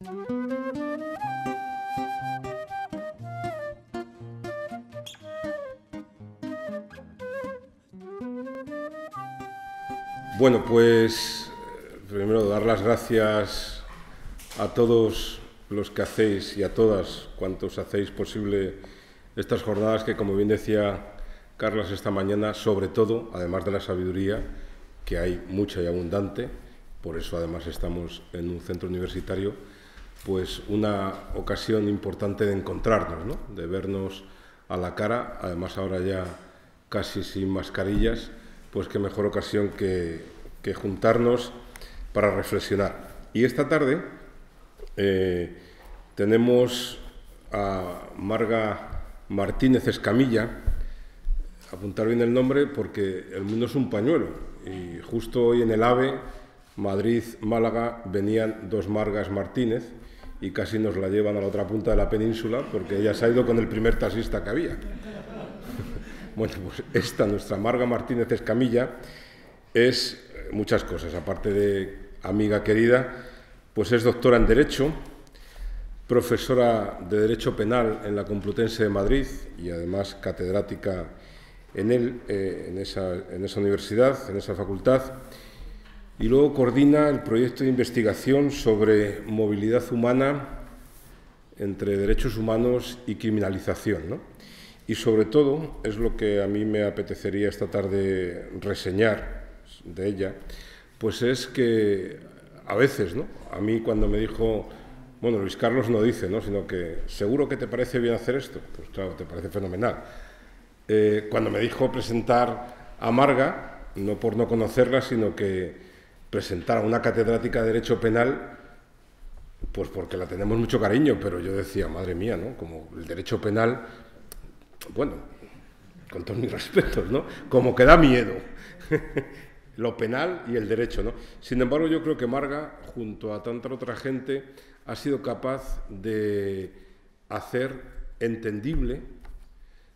Bueno, pues primero dar las gracias a todos los que hacéis y a todas cuantos hacéis posible estas jornadas que, como bien decía Carlas esta mañana, sobre todo, además de la sabiduría, que hay mucha y abundante, por eso además estamos en un centro universitario, pues una ocasión importante de encontrarnos, ¿no? De vernos a la cara, además ahora ya casi sin mascarillas, pues qué mejor ocasión que juntarnos para reflexionar. Y esta tarde tenemos a Marga Martínez Escamilla, apuntar bien el nombre porque el mundo es un pañuelo, y justo hoy en el AVE, Madrid-Málaga, venían dos Margas Martínez y casi nos la llevan a la otra punta de la península porque ella se ha ido con el primer taxista que había. Bueno, pues esta, nuestra Marga Martínez Escamilla, es muchas cosas, aparte de amiga querida, pues es doctora en Derecho, profesora de Derecho Penal en la Complutense de Madrid y además catedrática en esa universidad, en esa facultad, y luego coordina el proyecto de investigación sobre movilidad humana entre derechos humanos y criminalización, ¿no? Y sobre todo, es lo que a mí me apetecería esta tarde reseñar de ella, pues es que a veces, ¿no? A mí cuando me dijo, bueno, Luis Carlos no dice, ¿no? Sino que ¿seguro que te parece bien hacer esto? Pues claro, te parece fenomenal. Cuando me dijo presentar a Marga, no por no conocerla, sino que presentar a una catedrática de Derecho Penal, pues porque la tenemos mucho cariño, pero yo decía, madre mía, ¿no? Como el Derecho Penal, bueno, con todos mis respetos, ¿no? Como que da miedo. Lo penal y el derecho, ¿no? Sin embargo, yo creo que Marga, junto a tanta otra gente, ha sido capaz de hacer entendible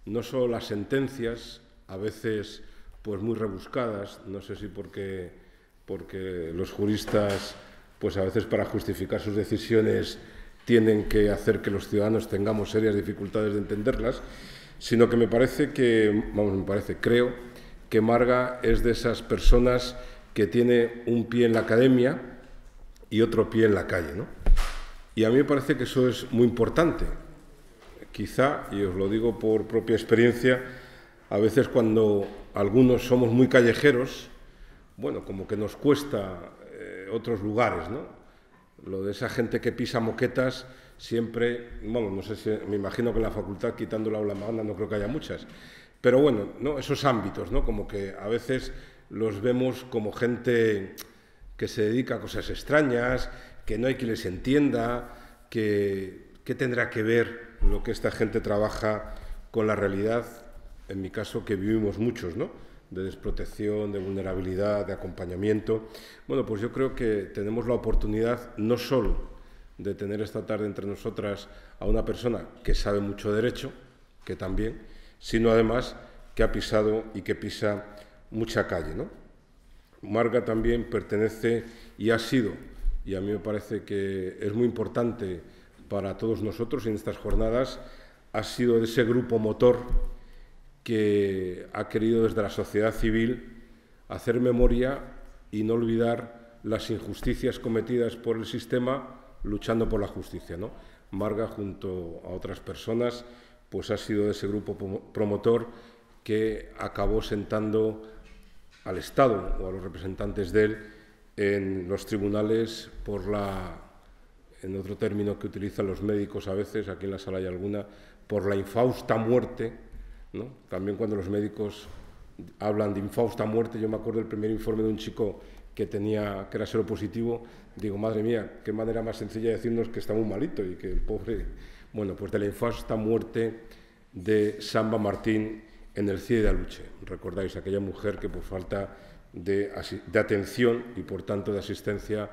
no solo las sentencias, a veces pues muy rebuscadas, no sé si porque los juristas, pues a veces para justificar sus decisiones tienen que hacer que los ciudadanos tengamos serias dificultades de entenderlas, sino que creo que Marga es de esas personas que tiene un pie en la academia y otro pie en la calle, ¿no? Y a mí me parece que eso es muy importante. Quizá, y os lo digo por propia experiencia, a veces cuando algunos somos muy callejeros, bueno, como que nos cuesta otros lugares, ¿no? Lo de esa gente que pisa moquetas siempre, bueno, no sé si, me imagino que en la facultad, quitando la aula magna, no creo que haya muchas, pero bueno, ¿no? Esos ámbitos, ¿no? Como que a veces los vemos como gente que se dedica a cosas extrañas, que no hay quien les entienda, que tendrá que ver lo que esta gente trabaja con la realidad, en mi caso, que vivimos muchos, ¿no? De desprotección, de vulnerabilidad, de acompañamiento. Bueno, pues yo creo que tenemos la oportunidad no solo de tener esta tarde entre nosotras a una persona que sabe mucho derecho, que también, sino además que ha pisado y que pisa mucha calle, ¿no? Marga también pertenece y ha sido, y a mí me parece que es muy importante para todos nosotros en estas jornadas, ha sido de ese grupo motor que ha querido desde la sociedad civil hacer memoria y no olvidar las injusticias cometidas por el sistema luchando por la justicia, ¿no? Marga, junto a otras personas, pues ha sido de ese grupo promotor que acabó sentando al Estado o a los representantes de él en los tribunales por en otro término que utilizan los médicos a veces, aquí en la sala hay alguna, por la infausta muerte, ¿no? También cuando los médicos hablan de infausta muerte, yo me acuerdo del primer informe de un chico que era seropositivo, digo, madre mía, qué manera más sencilla de decirnos que está muy malito y que el pobre... Bueno, pues de la infausta muerte de Samba Martín en el CIE de Aluche. Recordáis, aquella mujer que por falta de atención y por tanto de asistencia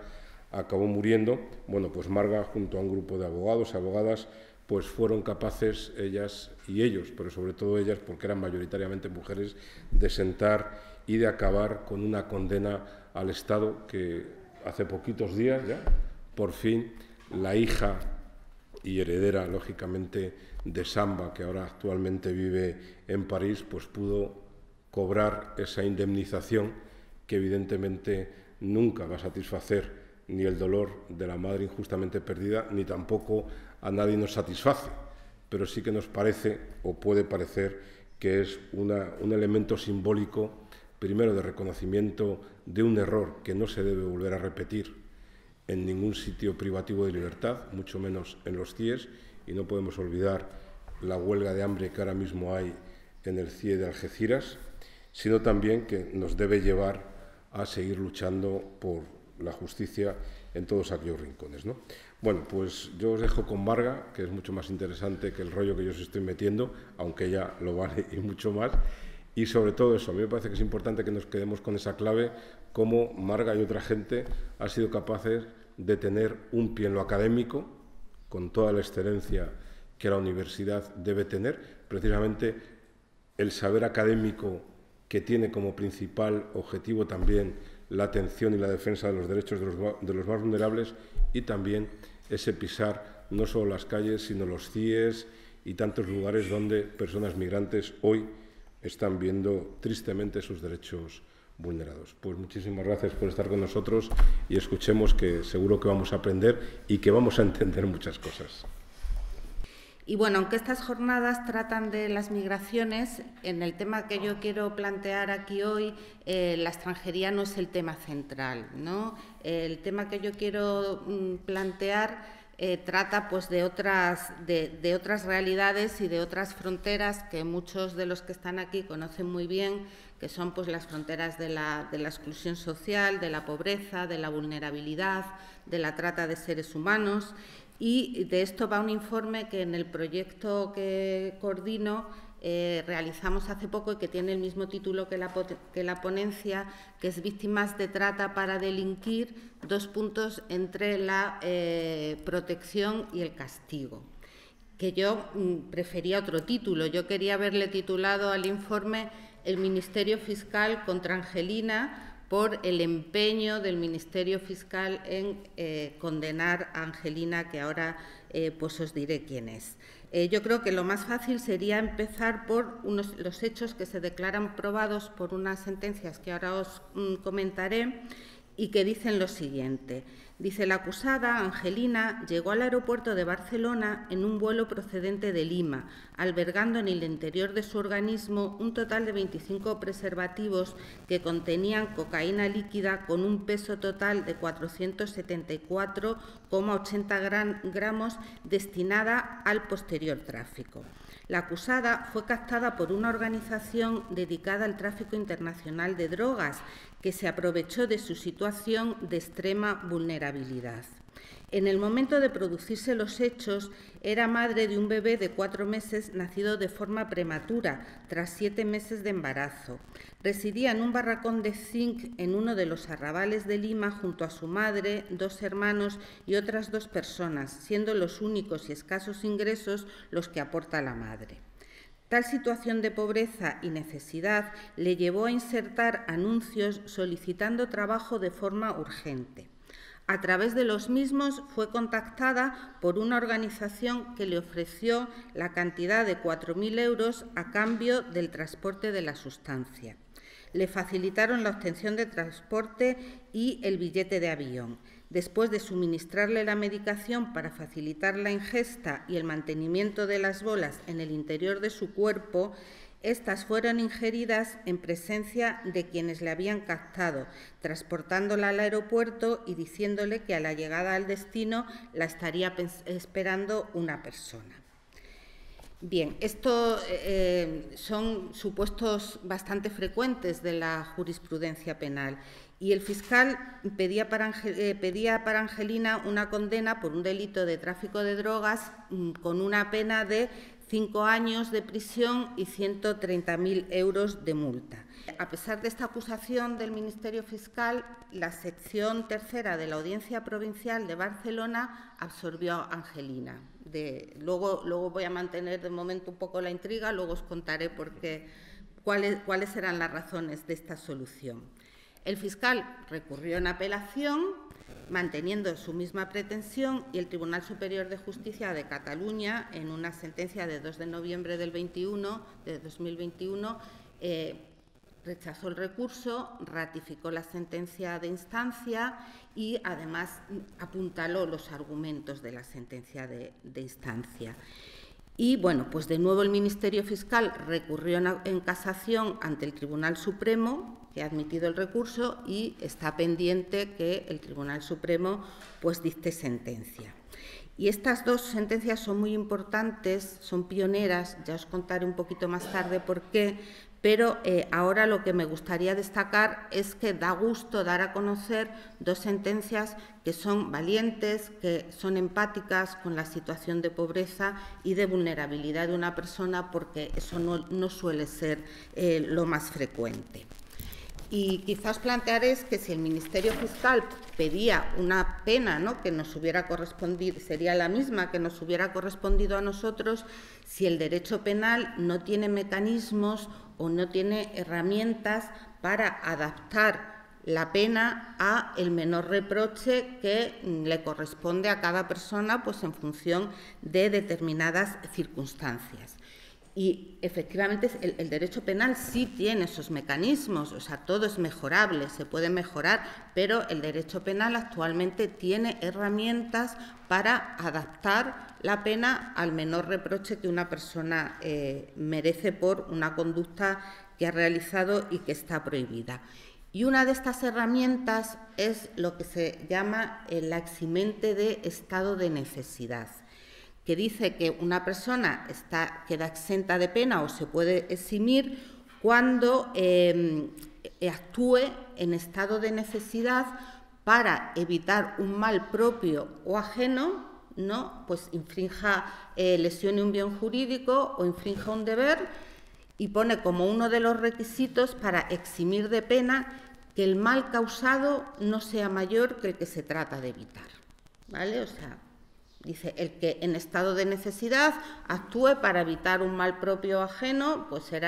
acabó muriendo. Bueno, pues Marga, junto a un grupo de abogados y abogadas, pues fueron capaces, ellas y ellos, pero sobre todo ellas, porque eran mayoritariamente mujeres, de sentar y de acabar con una condena al Estado que hace poquitos días ya, por fin, la hija y heredera, lógicamente, de Samba, que ahora actualmente vive en París, pues pudo cobrar esa indemnización que evidentemente nunca va a satisfacer ni el dolor de la madre injustamente perdida, ni tampoco a nadie nos satisface, pero sí que nos parece, o puede parecer, que es un elemento simbólico, primero de reconocimiento de un error que no se debe volver a repetir en ningún sitio privativo de libertad, mucho menos en los CIES, y no podemos olvidar la huelga de hambre que ahora mismo hay en el CIE de Algeciras, sino también que nos debe llevar a seguir luchando por la justicia en todos aquellos rincones, ¿no? Bueno, pues yo os dejo con Marga, que es mucho más interesante que el rollo que yo os estoy metiendo, aunque ella lo vale y mucho más. Y sobre todo eso, a mí me parece que es importante que nos quedemos con esa clave, cómo Marga y otra gente han sido capaces de tener un pie en lo académico, con toda la excelencia que la universidad debe tener, precisamente el saber académico que tiene como principal objetivo también la atención y la defensa de los derechos de los más vulnerables, y también ese pisar no solo las calles, sino los CIES y tantos lugares donde personas migrantes hoy están viendo tristemente sus derechos vulnerados. Pues muchísimas gracias por estar con nosotros y escuchemos, que seguro que vamos a aprender y que vamos a entender muchas cosas. Y bueno, aunque estas jornadas tratan de las migraciones, en el tema que yo quiero plantear aquí hoy, la extranjería no es el tema central, ¿no? El tema que yo quiero plantear trata pues de otras realidades y de otras fronteras que muchos de los que están aquí conocen muy bien, que son pues las fronteras de la exclusión social, de la pobreza, de la vulnerabilidad, de la trata de seres humanos. Y de esto va un informe que en el proyecto que coordino realizamos hace poco y que tiene el mismo título que la ponencia, que es Víctimas de trata para delinquir, entre la protección y el castigo. Que yo prefería otro título. Yo quería haberle titulado al informe El Ministerio Fiscal contra Angelina, por el empeño del Ministerio Fiscal en condenar a Angelina, que ahora pues os diré quién es. Yo creo que lo más fácil sería empezar por los hechos que se declaran probados por unas sentencias que ahora os comentaré y que dicen lo siguiente. Dice: la acusada, Angelina, llegó al aeropuerto de Barcelona en un vuelo procedente de Lima, albergando en el interior de su organismo un total de 25 preservativos que contenían cocaína líquida con un peso total de 474,80 gramos destinada al posterior tráfico. La acusada fue captada por una organización dedicada al tráfico internacional de drogas que se aprovechó de su situación de extrema vulnerabilidad. En el momento de producirse los hechos, era madre de un bebé de 4 meses nacido de forma prematura, tras 7 meses de embarazo. Residía en un barracón de zinc en uno de los arrabales de Lima junto a su madre, 2 hermanos y otras 2 personas, siendo los únicos y escasos ingresos los que aporta la madre. Tal situación de pobreza y necesidad le llevó a insertar anuncios solicitando trabajo de forma urgente. A través de los mismos fue contactada por una organización que le ofreció la cantidad de 4.000 euros a cambio del transporte de la sustancia. Le facilitaron la obtención de transporte y el billete de avión. Después de suministrarle la medicación para facilitar la ingesta y el mantenimiento de las bolas en el interior de su cuerpo, estas fueron ingeridas en presencia de quienes le habían captado, transportándola al aeropuerto y diciéndole que a la llegada al destino la estaría esperando una persona. Bien, esto son supuestos bastante frecuentes de la jurisprudencia penal, y el fiscal pedía para Angelina una condena por un delito de tráfico de drogas con una pena de 5 años de prisión y 130.000 euros de multa. A pesar de esta acusación del Ministerio Fiscal, la sección tercera de la Audiencia Provincial de Barcelona absolvió a Angelina. Luego voy a mantener de momento un poco la intriga, luego os contaré cuáles eran las razones de esta solución. El fiscal recurrió en apelación manteniendo su misma pretensión, y el Tribunal Superior de Justicia de Cataluña, en una sentencia de 2 de noviembre de 2021, rechazó el recurso, ratificó la sentencia de instancia y, además, apuntaló los argumentos de la sentencia de instancia. Y, bueno, pues de nuevo el Ministerio Fiscal recurrió en casación ante el Tribunal Supremo, que ha admitido el recurso, y está pendiente que el Tribunal Supremo pues dicte sentencia. Y estas dos sentencias son muy importantes, son pioneras, ya os contaré un poquito más tarde por qué, pero ahora lo que me gustaría destacar es que da gusto dar a conocer dos sentencias que son valientes, que son empáticas con la situación de pobreza y de vulnerabilidad de una persona, porque eso no suele ser lo más frecuente. Y quizás plantearéis que si el Ministerio Fiscal pedía una pena, ¿no?, que nos hubiera correspondido, sería la misma que nos hubiera correspondido a nosotros, si el derecho penal no tiene mecanismos o no tiene herramientas para adaptar la pena a el menor reproche que le corresponde a cada persona, pues en función de determinadas circunstancias. Y, efectivamente, el derecho penal sí tiene esos mecanismos, o sea, todo es mejorable, se puede mejorar, pero el derecho penal actualmente tiene herramientas para adaptar la pena al menor reproche que una persona merece por una conducta que ha realizado y que está prohibida. Y una de estas herramientas es lo que se llama la eximente de estado de necesidad, que dice que una persona queda exenta de pena o se puede eximir cuando actúe en estado de necesidad para evitar un mal propio o ajeno, ¿no?, pues infrinja, lesione un bien jurídico o infrinja un deber, y pone como uno de los requisitos para eximir de pena que el mal causado no sea mayor que el que se trata de evitar, ¿vale? O sea, dice, el que en estado de necesidad actúe para evitar un mal propio o ajeno, pues se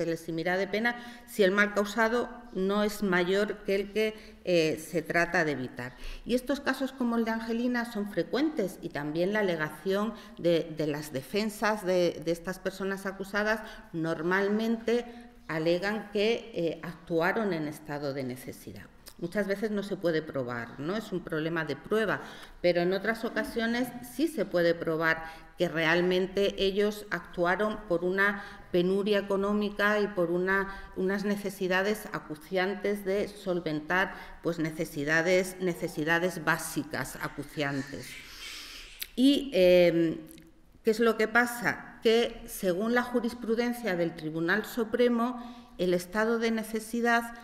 le eximirá de pena si el mal causado no es mayor que el que se trata de evitar. Y estos casos, como el de Angelina, son frecuentes, y también la alegación de las defensas de estas personas acusadas normalmente alegan que actuaron en estado de necesidad. Muchas veces no se puede probar, ¿no? Es un problema de prueba, pero en otras ocasiones sí se puede probar que realmente ellos actuaron por una penuria económica y por unas necesidades acuciantes de solventar, pues, necesidades básicas acuciantes. Y ¿qué es lo que pasa? Que, según la jurisprudencia del Tribunal Supremo, el estado de necesidad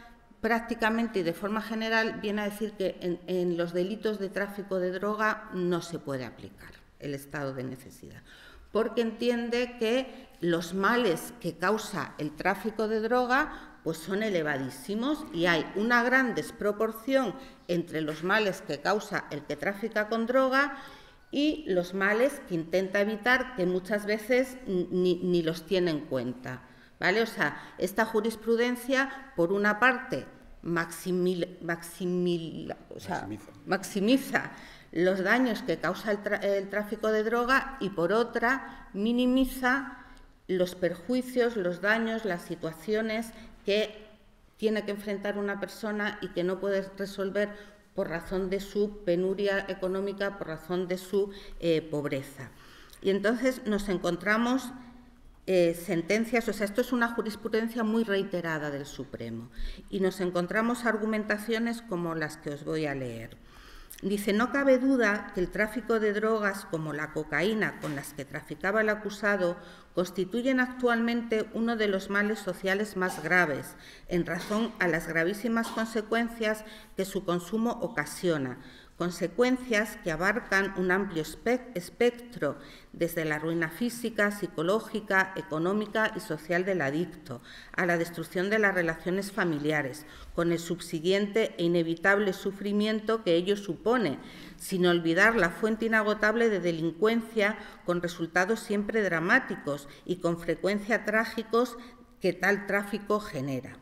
prácticamente y de forma general viene a decir que en los delitos de tráfico de droga no se puede aplicar el estado de necesidad, porque entiende que los males que causa el tráfico de droga pues son elevadísimos, y hay una gran desproporción entre los males que causa el que trafica con droga y los males que intenta evitar, que muchas veces ni los tiene en cuenta, ¿vale? O sea, esta jurisprudencia, por una parte, maximiza los daños que causa el tráfico de droga, y por otra, minimiza los perjuicios, los daños, las situaciones que tiene que enfrentar una persona y que no puede resolver por razón de su penuria económica, por razón de su pobreza. Y entonces nos encontramos sentencias, o sea, esto es una jurisprudencia muy reiterada del Supremo, y nos encontramos argumentaciones como las que os voy a leer. Dice, no cabe duda que el tráfico de drogas como la cocaína con las que traficaba el acusado constituyen actualmente uno de los males sociales más graves, en razón a las gravísimas consecuencias que su consumo ocasiona, consecuencias que abarcan un amplio espectro, desde la ruina física, psicológica, económica y social del adicto, a la destrucción de las relaciones familiares, con el subsiguiente e inevitable sufrimiento que ello supone, sin olvidar la fuente inagotable de delincuencia, con resultados siempre dramáticos y con frecuencia trágicos que tal tráfico genera.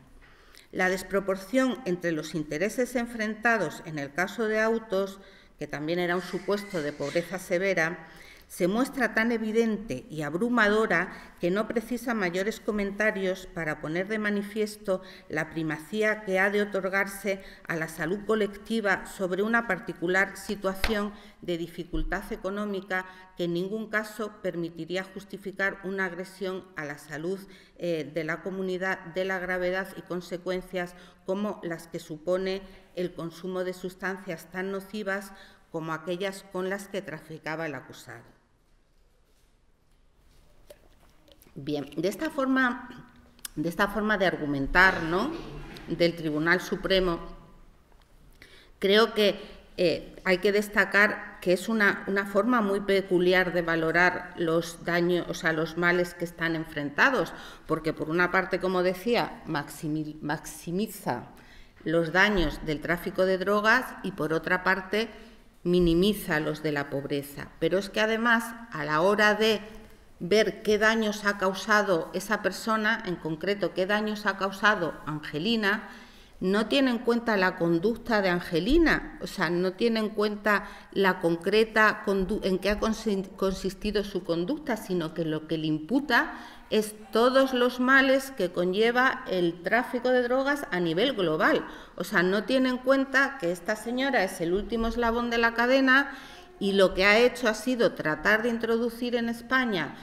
La desproporción entre los intereses enfrentados en el caso de Autos, que también era un supuesto de pobreza severa, se muestra tan evidente y abrumadora que no precisa mayores comentarios para poner de manifiesto la primacía que ha de otorgarse a la salud colectiva sobre una particular situación de dificultad económica que en ningún caso permitiría justificar una agresión a la salud de la comunidad de la gravedad y consecuencias como las que supone el consumo de sustancias tan nocivas como aquellas con las que traficaba el acusado. Bien, de esta forma de argumentar, ¿no?, del Tribunal Supremo, creo que hay que destacar que es una forma muy peculiar de valorar los daños, o sea, los males que están enfrentados, porque por una parte, como decía, maximiza los daños del tráfico de drogas y por otra parte minimiza los de la pobreza. Pero es que además, a la hora de ver qué daños ha causado esa persona, en concreto qué daños ha causado Angelina, no tiene en cuenta la conducta de Angelina, o sea, no tiene en cuenta la concreta en qué ha consistido su conducta, sino que lo que le imputa es todos los males que conlleva el tráfico de drogas a nivel global. O sea, no tiene en cuenta que esta señora es el último eslabón de la cadena y lo que ha hecho ha sido tratar de introducir en España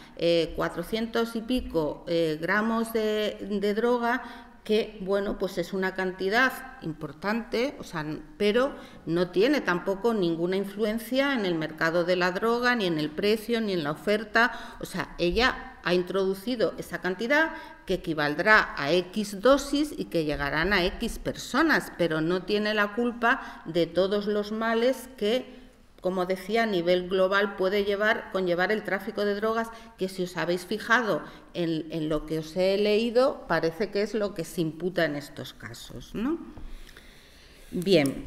400 y pico gramos de droga, que, bueno, pues es una cantidad importante, o sea, pero no tiene tampoco ninguna influencia en el mercado de la droga, ni en el precio, ni en la oferta. O sea, ella ha introducido esa cantidad que equivaldrá a X dosis y que llegarán a X personas, pero no tiene la culpa de todos los males que, como decía, a nivel global puede conllevar el tráfico de drogas, que si os habéis fijado en lo que os he leído, parece que es lo que se imputa en estos casos, ¿no? Bien,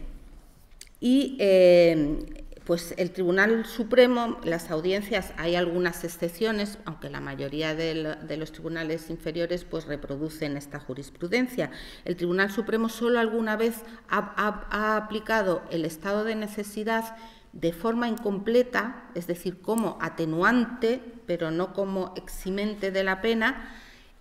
y pues el Tribunal Supremo, las audiencias, hay algunas excepciones, aunque la mayoría de los tribunales inferiores pues reproducen esta jurisprudencia. El Tribunal Supremo solo alguna vez ha aplicado el estado de necesidad de forma incompleta, es decir, como atenuante, pero no como eximente de la pena,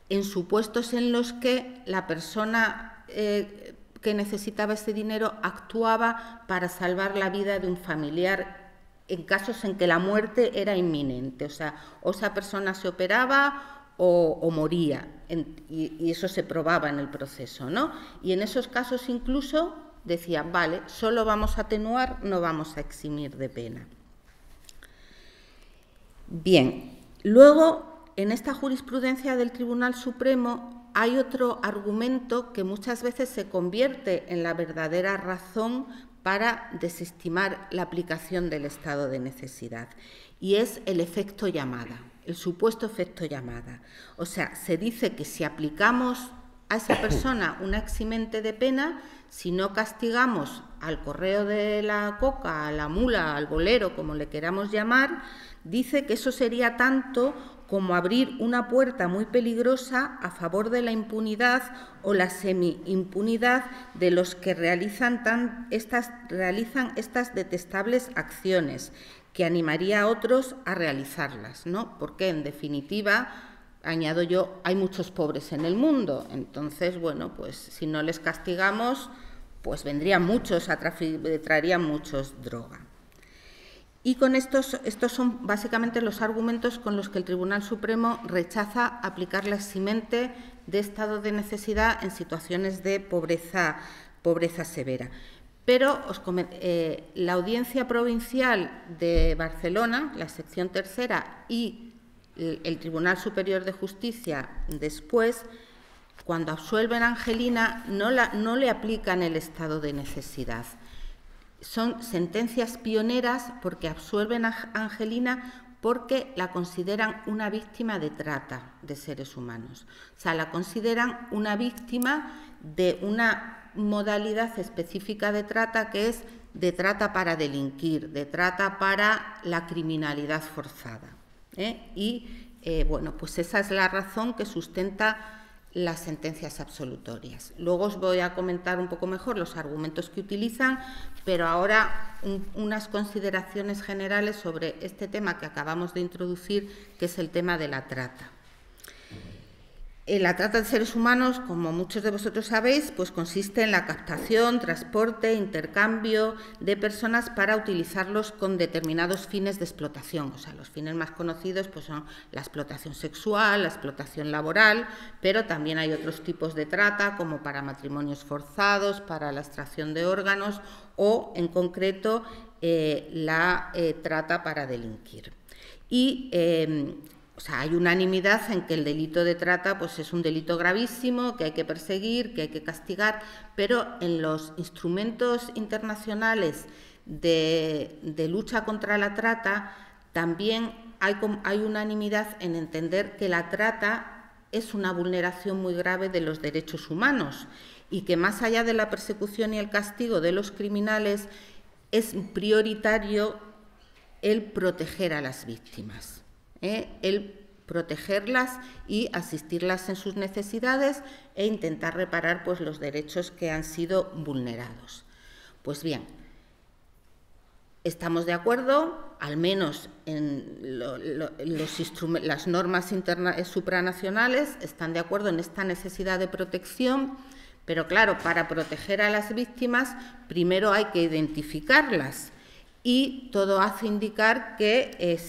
en supuestos en los que la persona que necesitaba ese dinero actuaba para salvar la vida de un familiar en casos en que la muerte era inminente. O sea, o esa persona se operaba o moría, y eso se probaba en el proceso, ¿no? Y en esos casos incluso decían, vale, solo vamos a atenuar, no vamos a eximir de pena. Bien, luego, en esta jurisprudencia del Tribunal Supremo hay otro argumento que muchas veces se convierte en la verdadera razón para desestimar la aplicación del estado de necesidad, y es el efecto llamada, el supuesto efecto llamada. O sea, se dice que si aplicamos a esa persona una eximente de pena, si no castigamos al correo de la coca, a la mula, al bolero, como le queramos llamar, dice que eso sería tanto como abrir una puerta muy peligrosa a favor de la impunidad o la semi-impunidad de los que realizan estas detestables acciones, que animaría a otros a realizarlas, ¿no? Porque, en definitiva, añado yo, hay muchos pobres en el mundo, entonces, bueno, pues si no les castigamos, pues vendrían muchos, traerían muchos droga. Y con estos son básicamente los argumentos con los que el Tribunal Supremo rechaza aplicar la eximente de estado de necesidad en situaciones de pobreza severa. Pero la Audiencia Provincial de Barcelona, la sección tercera, y el Tribunal Superior de Justicia después, cuando absuelven a Angelina, no le aplican el estado de necesidad. Son sentencias pioneras porque absuelven a Angelina porque la consideran una víctima de trata de seres humanos. O sea, la consideran una víctima de una modalidad específica de trata, que es de trata para delinquir, de trata para la criminalidad forzada. Bueno, pues esa es la razón que sustenta las sentencias absolutorias. Luego os voy a comentar un poco mejor los argumentos que utilizan, pero ahora unas consideraciones generales sobre este tema que acabamos de introducir, que es el tema de la trata. La trata de seres humanos, como muchos de vosotros sabéis, pues consiste en la captación, transporte, intercambio de personas para utilizarlos con determinados fines de explotación. O sea, los fines más conocidos pues son la explotación sexual, la explotación laboral, pero también hay otros tipos de trata, como para matrimonios forzados, para la extracción de órganos o, en concreto, la trata para delinquir. Y o sea, hay unanimidad en que el delito de trata pues, es un delito gravísimo, que hay que perseguir, que hay que castigar, pero en los instrumentos internacionales de lucha contra la trata también hay unanimidad en entender que la trata es una vulneración muy grave de los derechos humanos y que más allá de la persecución y el castigo de los criminales es prioritario el proteger a las víctimas. El protegerlas y asistirlas en sus necesidades e intentar reparar pues, los derechos que han sido vulnerados. Pues bien, estamos de acuerdo, al menos en las normas supranacionales están de acuerdo en esta necesidad de protección, pero claro, para proteger a las víctimas primero hay que identificarlas y todo hace indicar que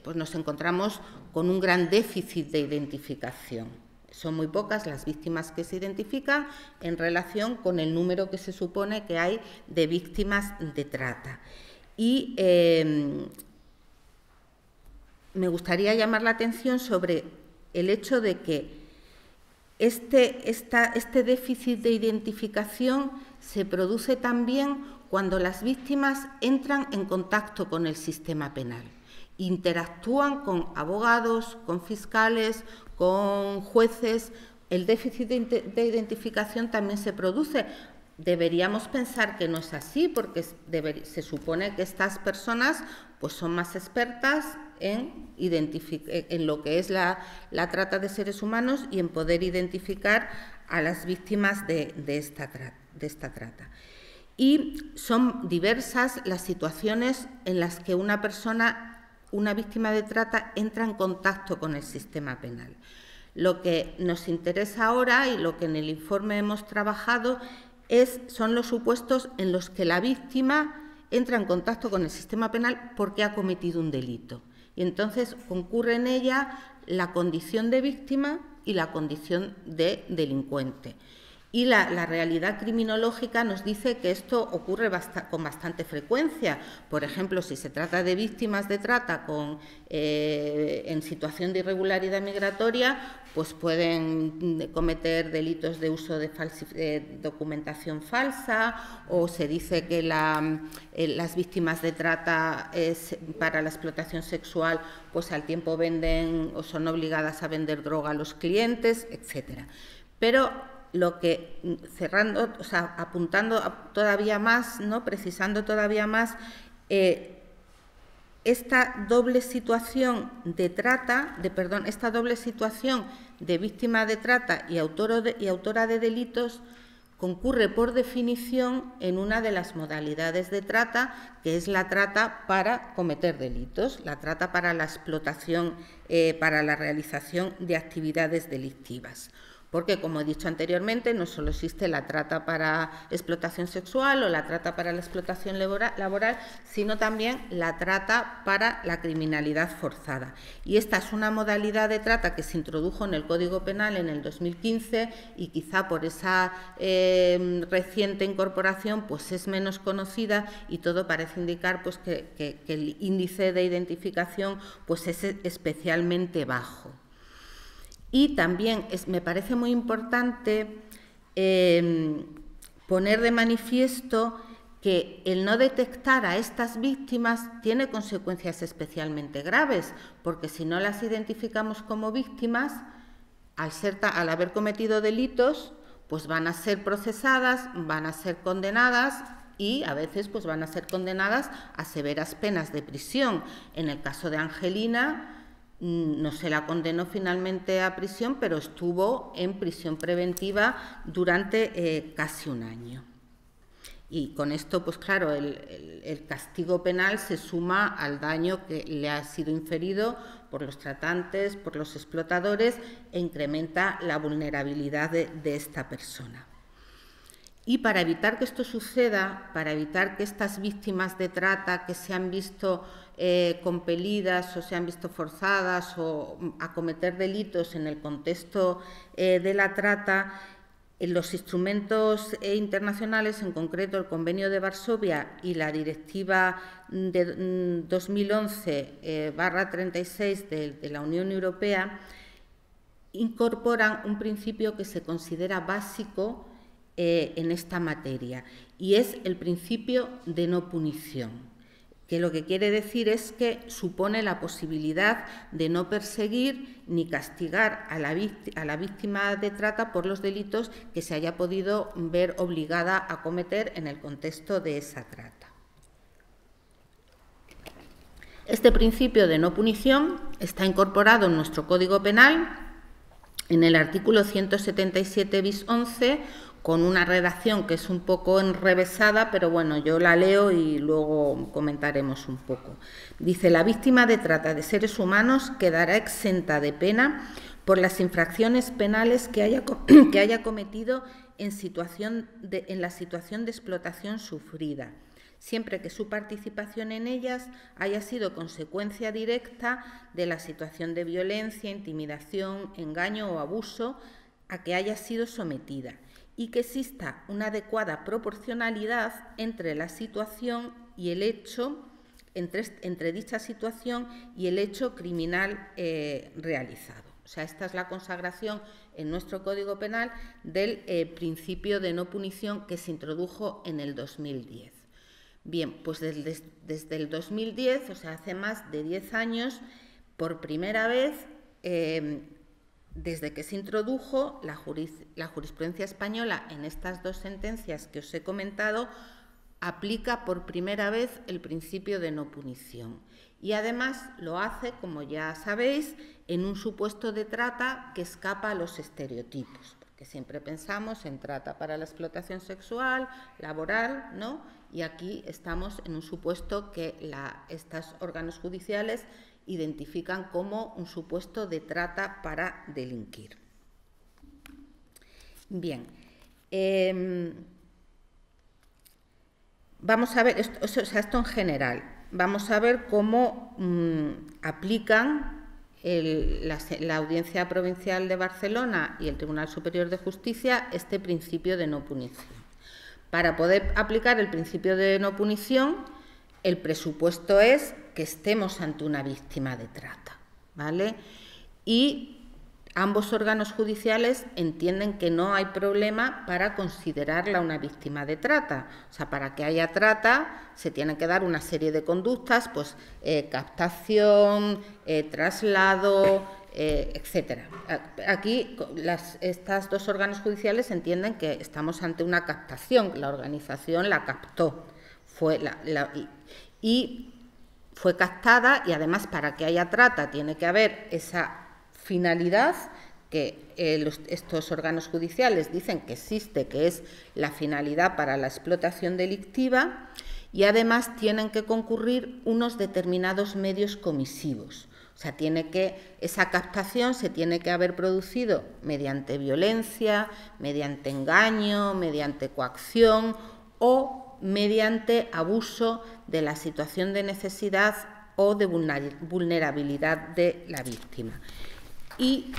pues nos encontramos con un gran déficit de identificación. Son muy pocas las víctimas que se identifican en relación con el número que se supone que hay de víctimas de trata. Y me gustaría llamar la atención sobre el hecho de que este déficit de identificación se produce también cuando las víctimas entran en contacto con el sistema penal. Interactúan con abogados, con fiscales, con jueces. El déficit de identificación también se produce. Deberíamos pensar que no es así, porque se supone que estas personas pues, son más expertas en lo que es la trata de seres humanos y en poder identificar a las víctimas de esta trata. Y son diversas las situaciones en las que una víctima de trata entra en contacto con el sistema penal. Lo que nos interesa ahora y lo que en el informe hemos trabajado son los supuestos en los que la víctima entra en contacto con el sistema penal porque ha cometido un delito. Y entonces concurre en ella la condición de víctima y la condición de delincuente. Y la realidad criminológica nos dice que esto ocurre con bastante frecuencia. Por ejemplo, si se trata de víctimas de trata en situación de irregularidad migratoria, pues pueden cometer delitos de uso de documentación falsa, o se dice que las víctimas de trata para la explotación sexual pues al tiempo venden o son obligadas a vender droga a los clientes, etcétera. Pero apuntando todavía más, ¿no? Precisando todavía más, esta doble situación de víctima de trata y autora de delitos concurre por definición en una de las modalidades de trata, que es la trata para cometer delitos, la trata para la explotación, para la realización de actividades delictivas. Porque, como he dicho anteriormente, no solo existe la trata para explotación sexual o la trata para la explotación laboral, sino también la trata para la criminalidad forzada. Y esta es una modalidad de trata que se introdujo en el Código Penal en el 2015 y quizá por esa reciente incorporación pues es menos conocida y todo parece indicar pues, que el índice de identificación pues, es especialmente bajo. Y también me parece muy importante poner de manifiesto que el no detectar a estas víctimas tiene consecuencias especialmente graves, porque si no las identificamos como víctimas, al haber cometido delitos, pues van a ser procesadas, van a ser condenadas y a veces pues van a ser condenadas a severas penas de prisión. En el caso de Angelina, No se la condenó finalmente a prisión, pero estuvo en prisión preventiva durante casi un año. Y con esto, pues claro, el castigo penal se suma al daño que le ha sido inferido por los tratantes, por los explotadores, e incrementa la vulnerabilidad de esta persona. Y para evitar que esto suceda, para evitar que estas víctimas de trata que se han visto compelidas o se han visto forzadas a cometer delitos en el contexto de la trata, los instrumentos internacionales, en concreto el Convenio de Varsovia y la Directiva de 2011/36 de la Unión Europea, incorporan un principio que se considera básico en esta materia, y es el principio de no punición, que lo que quiere decir es que supone la posibilidad de no perseguir ni castigar a la víctima de trata por los delitos que se haya podido ver obligada a cometer en el contexto de esa trata. Este principio de no punición está incorporado en nuestro Código Penal en el artículo 177 bis 11, con una redacción que es un poco enrevesada, pero bueno, yo la leo y luego comentaremos un poco. Dice: la víctima de trata de seres humanos quedará exenta de pena por las infracciones penales que haya cometido en la situación de explotación sufrida, siempre que su participación en ellas haya sido consecuencia directa de la situación de violencia, intimidación, engaño o abuso a que haya sido sometida, y que exista una adecuada proporcionalidad entre la situación y el hecho, entre dicha situación y el hecho criminal realizado. O sea, esta es la consagración en nuestro Código Penal del principio de no punición que se introdujo en el 2010. Bien, pues desde el 2010, o sea, hace más de 10 años, por primera vez, desde que se introdujo, la jurisprudencia española en estas dos sentencias que os he comentado aplica por primera vez el principio de no punición. Y además lo hace, como ya sabéis, en un supuesto de trata que escapa a los estereotipos, porque siempre pensamos en trata para la explotación sexual, laboral, ¿no? Y aquí estamos en un supuesto que estos órganos judiciales identifican como un supuesto de trata para delinquir. Bien, vamos a ver, esto en general, vamos a ver cómo aplican la Audiencia Provincial de Barcelona y el Tribunal Superior de Justicia este principio de no punición. Para poder aplicar el principio de no punición, el presupuesto es que estemos ante una víctima de trata, ¿vale? Y ambos órganos judiciales entienden que no hay problema para considerarla una víctima de trata. O sea, para que haya trata se tienen que dar una serie de conductas, pues captación, traslado, etcétera. Aquí estos dos órganos judiciales entienden que estamos ante una captación, la organización la captó, y fue captada, y además para que haya trata tiene que haber esa finalidad que estos órganos judiciales dicen que existe, que es la finalidad para la explotación delictiva, y además tienen que concurrir unos determinados medios comisivos. O sea, esa captación se tiene que haber producido mediante violencia, mediante engaño, mediante coacción o mediante abuso de la situación de necesidad o de vulnerabilidad de la víctima. Y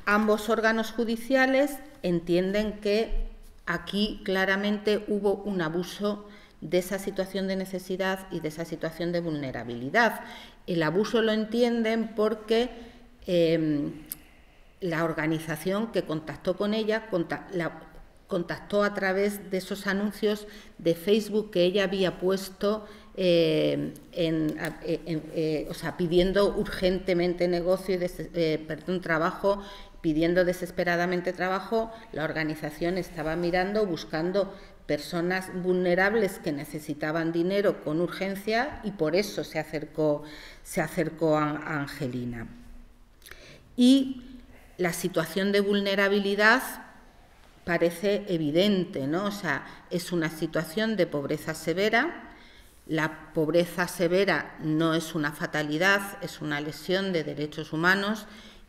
ambos órganos judiciales entienden que aquí claramente hubo un abuso de esa situación de necesidad y de esa situación de vulnerabilidad. El abuso lo entienden porque la organización que contactó con ella contactó a través de esos anuncios de Facebook que ella había puesto, o sea, pidiendo urgentemente negocio y trabajo, pidiendo desesperadamente trabajo. La organización estaba mirando, buscando personas vulnerables que necesitaban dinero con urgencia, y por eso se acercó a Angelina. Y la situación de vulnerabilidad parece evidente, ¿no? O sea, es una situación de pobreza severa. La pobreza severa no es una fatalidad, es una lesión de derechos humanos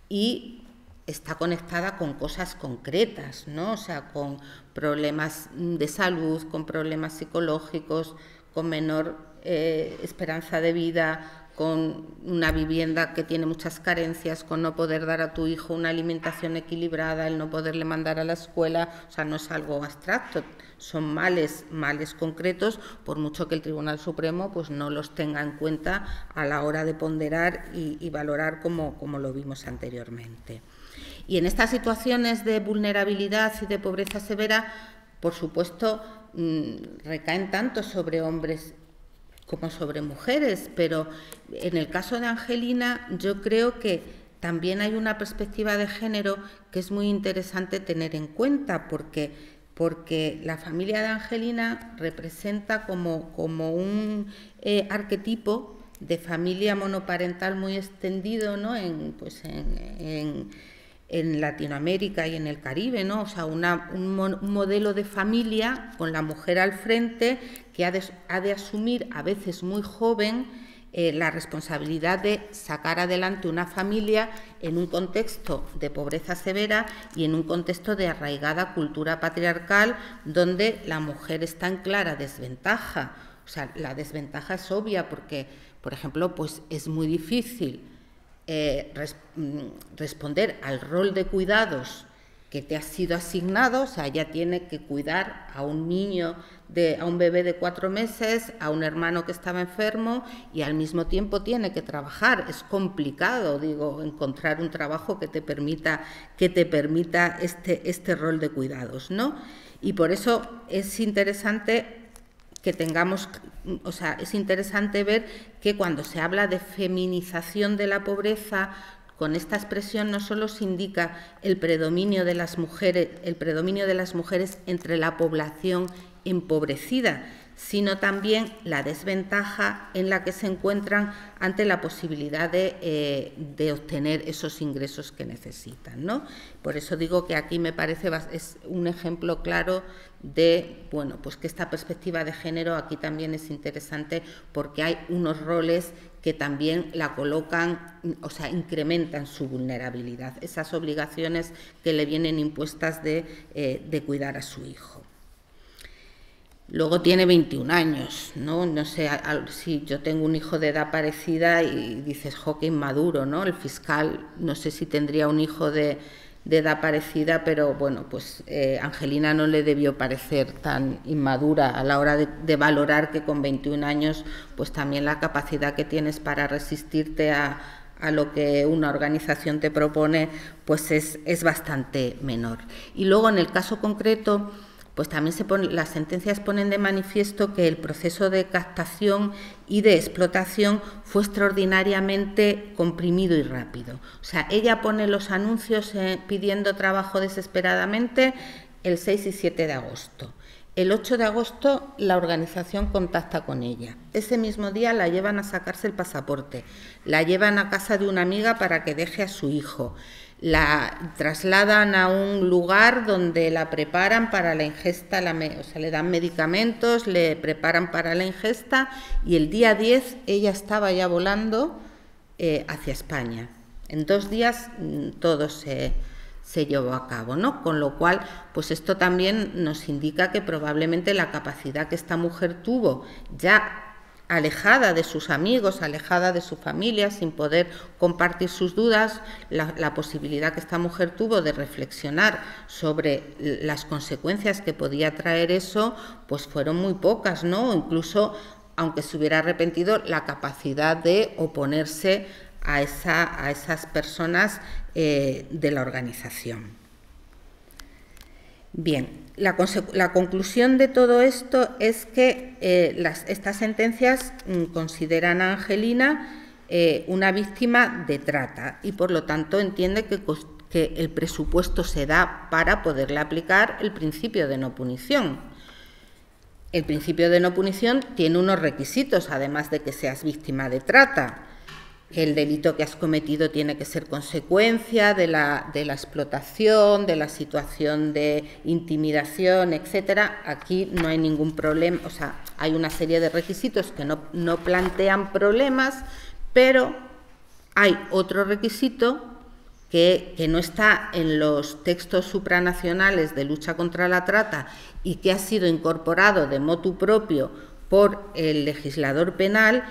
y está conectada con cosas concretas, ¿no? O sea, con problemas de salud, con problemas psicológicos, con menor esperanza de vida, con una vivienda que tiene muchas carencias, con no poder dar a tu hijo una alimentación equilibrada, el no poderle mandar a la escuela. O sea, no es algo abstracto, son males concretos, por mucho que el Tribunal Supremo pues no los tenga en cuenta a la hora de ponderar y valorar como lo vimos anteriormente. Y en estas situaciones de vulnerabilidad y de pobreza severa, por supuesto, recaen tanto sobre hombres como sobre mujeres, pero en el caso de Angelina yo creo que también hay una perspectiva de género que es muy interesante tener en cuenta, porque la familia de Angelina representa como un arquetipo de familia monoparental muy extendido, ¿no? en Latinoamérica y en el Caribe, ¿no? O sea, un modelo de familia con la mujer al frente que ha de asumir, a veces muy joven, la responsabilidad de sacar adelante una familia en un contexto de pobreza severa y en un contexto de arraigada cultura patriarcal donde la mujer está en clara desventaja. O sea, la desventaja es obvia porque, por ejemplo, pues es muy difícil responder al rol de cuidados que te ha sido asignado. O sea, ella tiene que cuidar a un niño, a un bebé de 4 meses, a un hermano que estaba enfermo y al mismo tiempo tiene que trabajar. Es complicado, digo, encontrar un trabajo que te permita este rol de cuidados, ¿no? Y por eso es interesante que tengamos, o sea, es interesante ver que cuando se habla de feminización de la pobreza, con esta expresión no solo se indica el predominio de las mujeres entre la población empobrecida, sino también la desventaja en la que se encuentran ante la posibilidad de obtener esos ingresos que necesitan, ¿no? Por eso digo que aquí me parece es un ejemplo claro de, bueno, pues que esta perspectiva de género aquí también es interesante porque hay unos roles que también la colocan, o sea, incrementan su vulnerabilidad, esas obligaciones que le vienen impuestas de cuidar a su hijo. Luego tiene 21 años, ¿no? No sé si yo tengo un hijo de edad parecida y dices, jo, qué inmaduro, ¿no? El fiscal, no sé si tendría un hijo de edad parecida, pero bueno, pues Angelina no le debió parecer tan inmadura a la hora de valorar que con 21 años, pues también la capacidad que tienes para resistirte a lo que una organización te propone, pues es bastante menor. Y luego en el caso concreto, pues también las sentencias ponen de manifiesto que el proceso de captación y de explotación fue extraordinariamente comprimido y rápido. O sea, ella pone los anuncios pidiendo trabajo desesperadamente el 6 y 7 de agosto. El 8 de agosto la organización contacta con ella. Ese mismo día la llevan a sacarse el pasaporte, la llevan a casa de una amiga para que deje a su hijo. La trasladan a un lugar donde la preparan para la ingesta, o sea, le dan medicamentos, le preparan para la ingesta y el día 10 ella estaba ya volando hacia España. En 2 días todo se llevó a cabo, ¿no? Con lo cual, pues esto también nos indica que probablemente la capacidad que esta mujer tuvo ya alejada de sus amigos, alejada de su familia, sin poder compartir sus dudas, la posibilidad que esta mujer tuvo de reflexionar sobre las consecuencias que podía traer eso, pues fueron muy pocas, ¿no? Incluso, aunque se hubiera arrepentido, la capacidad de oponerse a esas personas de la organización. Bien, la conclusión de todo esto es que estas sentencias consideran a Angelina una víctima de trata y, por lo tanto, entiende que el presupuesto se da para poderle aplicar el principio de no punición. El principio de no punición tiene unos requisitos, además de que seas víctima de trata. el delito que has cometido tiene que ser consecuencia de la explotación, de la situación de intimidación, etcétera. Aquí no hay ningún problema, o sea, hay una serie de requisitos que no plantean problemas, pero hay otro requisito que no está en los textos supranacionales de lucha contra la trata y que ha sido incorporado de motu propio por el legislador penal,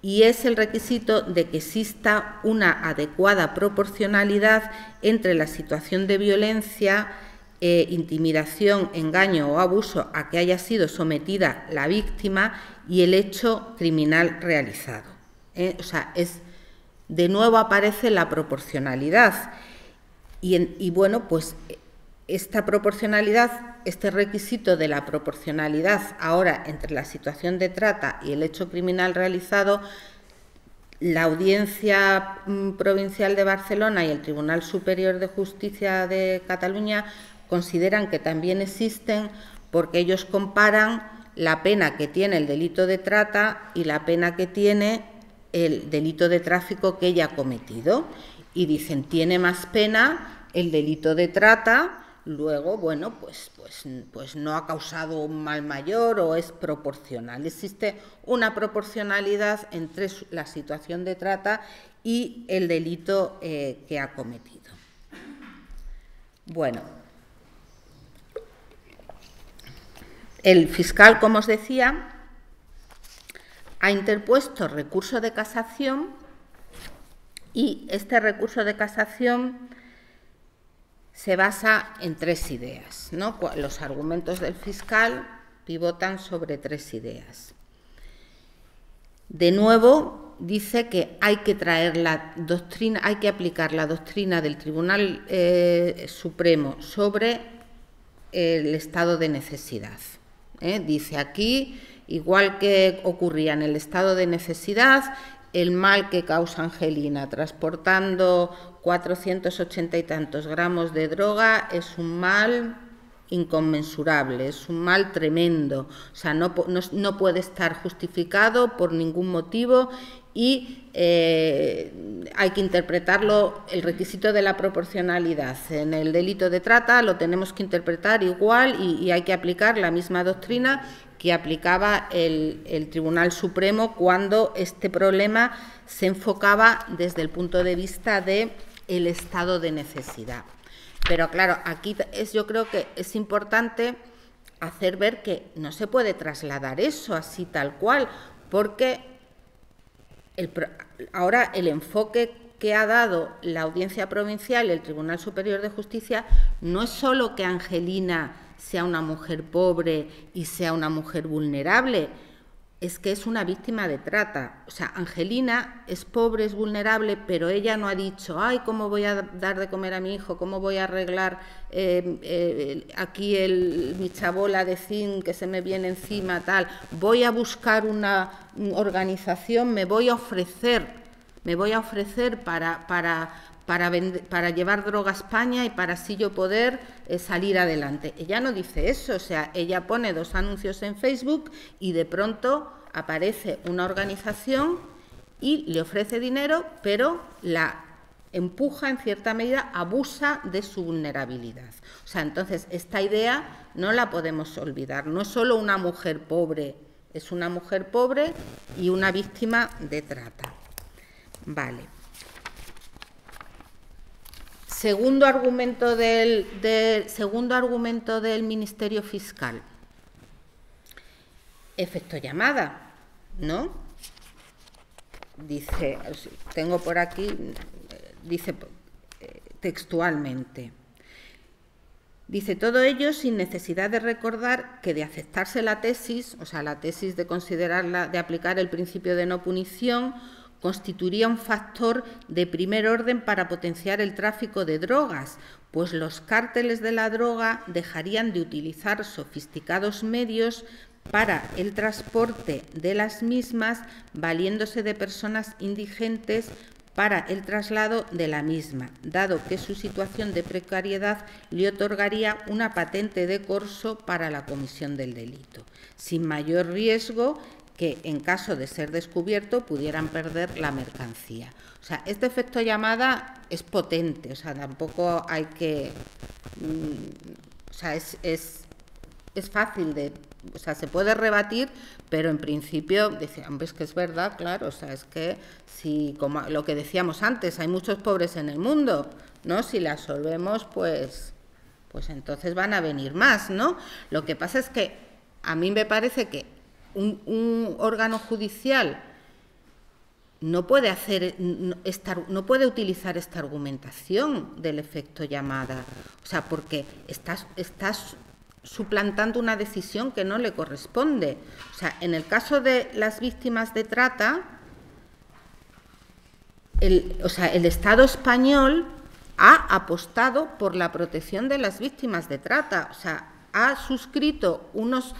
y es el requisito de que exista una adecuada proporcionalidad entre la situación de violencia, intimidación, engaño o abuso a que haya sido sometida la víctima y el hecho criminal realizado. O sea, de nuevo aparece la proporcionalidad y bueno, pues esta proporcionalidad, este requisito de la proporcionalidad ahora entre la situación de trata y el hecho criminal realizado, la Audiencia Provincial de Barcelona y el Tribunal Superior de Justicia de Cataluña consideran que también existen, porque ellos comparan la pena que tiene el delito de trata y la pena que tiene el delito de tráfico que ella ha cometido, y dicen, tiene más pena el delito de trata. Luego, bueno, pues no ha causado un mal mayor o es proporcional. Existe una proporcionalidad entre la situación de trata y el delito que ha cometido. Bueno, el fiscal, como os decía, ha interpuesto recurso de casación y este recurso de casación se basa en 3 ideas, ¿no? Los argumentos del fiscal pivotan sobre 3 ideas. De nuevo, dice que hay que traer la doctrina, hay que aplicar la doctrina del Tribunal Supremo sobre el estado de necesidad. Dice aquí, igual que ocurría en el estado de necesidad, el mal que causa Angelina transportando 480 y tantos gramos de droga es un mal inconmensurable, es un mal tremendo, o sea, no puede estar justificado por ningún motivo y hay que interpretarlo, el requisito de la proporcionalidad. En el delito de trata lo tenemos que interpretar igual y hay que aplicar la misma doctrina que aplicaba el Tribunal Supremo cuando este problema se enfocaba desde el punto de vista del estado de necesidad. Pero claro, aquí yo creo que es importante hacer ver que no se puede trasladar eso así tal cual, porque ahora el enfoque que ha dado la Audiencia Provincial y el Tribunal Superior de Justicia no es solo que Angelina sea una mujer pobre y sea una mujer vulnerable, es que es una víctima de trata. O sea, Angelina es pobre, es vulnerable, pero ella no ha dicho, ay, ¿cómo voy a dar de comer a mi hijo? ¿Cómo voy a arreglar aquí mi chabola de zinc que se me viene encima, tal? Voy a buscar una organización, me voy a ofrecer para llevar droga a España y para así yo poder salir adelante. Ella no dice eso, o sea, ella pone 2 anuncios en Facebook y de pronto aparece una organización y le ofrece dinero, pero la empuja en cierta medida, abusa de su vulnerabilidad. O sea, entonces esta idea no la podemos olvidar, no es solo una mujer pobre, es una mujer pobre y una víctima de trata. Vale. Segundo argumento del Ministerio Fiscal. Efecto llamada, ¿no? Dice, tengo por aquí, dice textualmente. Dice, todo ello sin necesidad de recordar que de aceptarse la tesis, o sea, la tesis de considerarla, de aplicar el principio de no punición, constituiría un factor de primer orden para potenciar el tráfico de drogas, pues los cárteles de la droga dejarían de utilizar sofisticados medios para el transporte de las mismas, valiéndose de personas indigentes para el traslado de la misma, dado que su situación de precariedad le otorgaría una patente de corso para la comisión del delito, sin mayor riesgo que en caso de ser descubierto pudieran perder la mercancía. O sea, este efecto llamada es potente, o sea, tampoco hay que... o sea, es fácil de... O sea, se puede rebatir, pero en principio, decía, hombre, es que es verdad, claro, o sea, es que si, como lo que decíamos antes, hay muchos pobres en el mundo, ¿no? Si la absorbemos, pues entonces van a venir más, ¿no? Lo que pasa es que a mí me parece que un órgano judicial no puede utilizar esta argumentación del efecto llamada, o sea, porque estás suplantando una decisión que no le corresponde. O sea, en el caso de las víctimas de trata, el Estado español ha apostado por la protección de las víctimas de trata, o sea, ha suscrito unos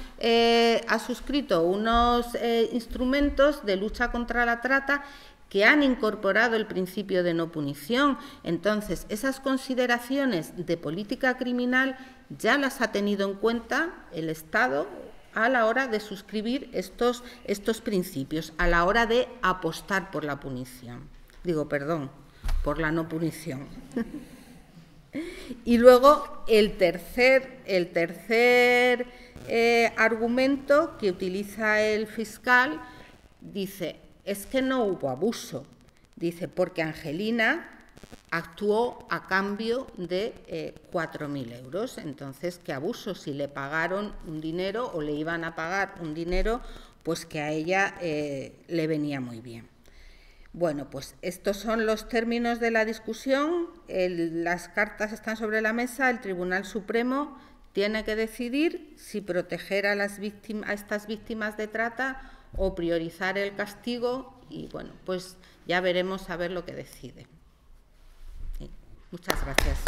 instrumentos de lucha contra la trata que han incorporado el principio de no punición. Entonces, esas consideraciones de política criminal ya las ha tenido en cuenta el Estado a la hora de suscribir estos principios, a la hora de apostar por la punición. Por la no punición. Y luego el tercer argumento que utiliza el fiscal dice, es que no hubo abuso, dice, porque Angelina actuó a cambio de 4.000 euros. Entonces, ¿qué abuso? Si le pagaron un dinero o le iban a pagar un dinero, pues que a ella le venía muy bien. Bueno, pues estos son los términos de la discusión. Las cartas están sobre la mesa. El Tribunal Supremo tiene que decidir si proteger a estas víctimas de trata o priorizar el castigo. Y bueno, pues ya veremos a ver lo que decide. Sí, muchas gracias.